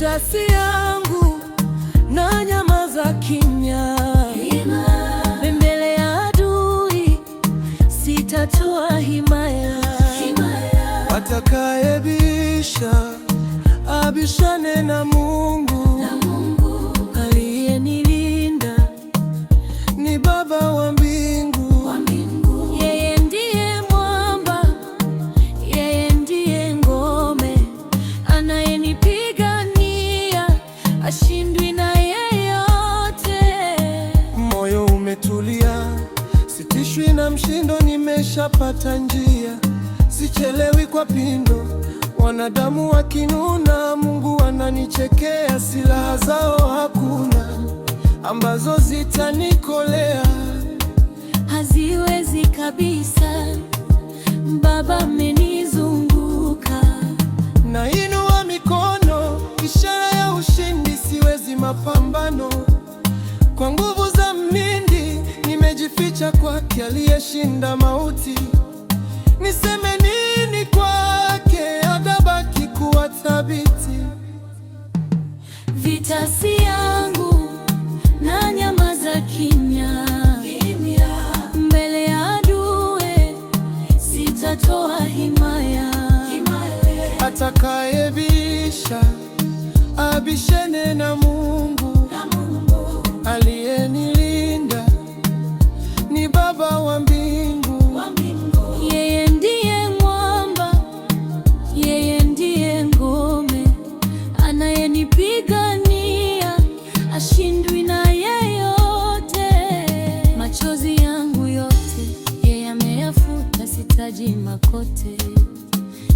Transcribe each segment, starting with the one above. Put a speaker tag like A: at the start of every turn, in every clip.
A: Vita si yangu na nyamaza kimya. Mbele ya adui sitatoa himaya. Atakayebisha abishane na Mungu, aliyenilinda ni Baba wa mbingu. Yeye ndiye mwamba, yeye ndiye ngome, anayenipigania ashindwi na yeyote. Moyo umetulia, sitishwi na mshindo, nimeshapata njia, sichelewi kwa pindo. Wanadamu wakinuna, Mungu ananichekea. Silaha zao hakuna ambazo zitanikolea, haziwezi kabisa. Baba amenizunguka, nainua mikono, ishara ya ushindi. Siwezi mapambano kwa nguvu za mhindi, nimejificha kwake aliyeshinda mauti. Niseme nini kwake? Atabaki kuwa thabiti. Vita si yangu na nyamaza kimya. Mbele ya adui sitatoa himaya. Atakayebisha abishane na Mungu, aliyenilinda ni Baba wa mbingu. Yeye ndiye mwamba, yeye ndiye ngome, anayenipigania ashindwi na yeyote. Machozi yangu yote yeye ameyafuta, sitaji makote.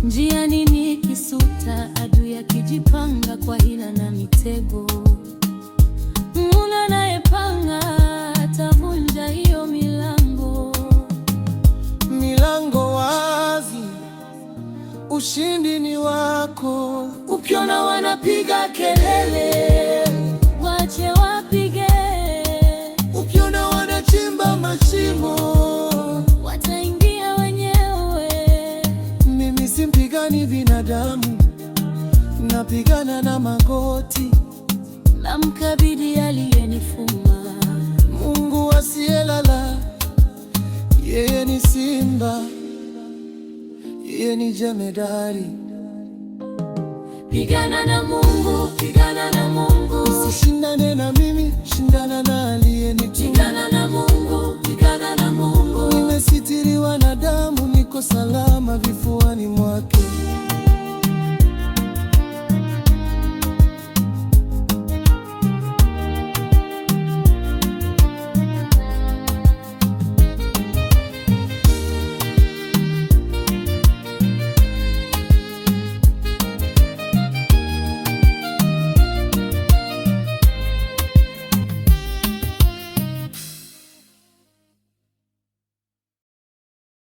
A: Njiani nikisuta, adui akijipanga kwa hila na mitego. Mungu anayepanga atavunja hiyo milango. Milango wazi, ushindi ni wako. Ukiona wanapiga kelele, wache wapige. Ukiona wanachimba mashimo, wataingia wenyewe. Mimi simpigani binadamu, napigana na magoti, namkabidhi aliyenifuma. Mungu asiyelala, yeye ni simba, yeye ni jemedari. Pigana na Mungu, pigana na Mungu. Usishindane na mimi.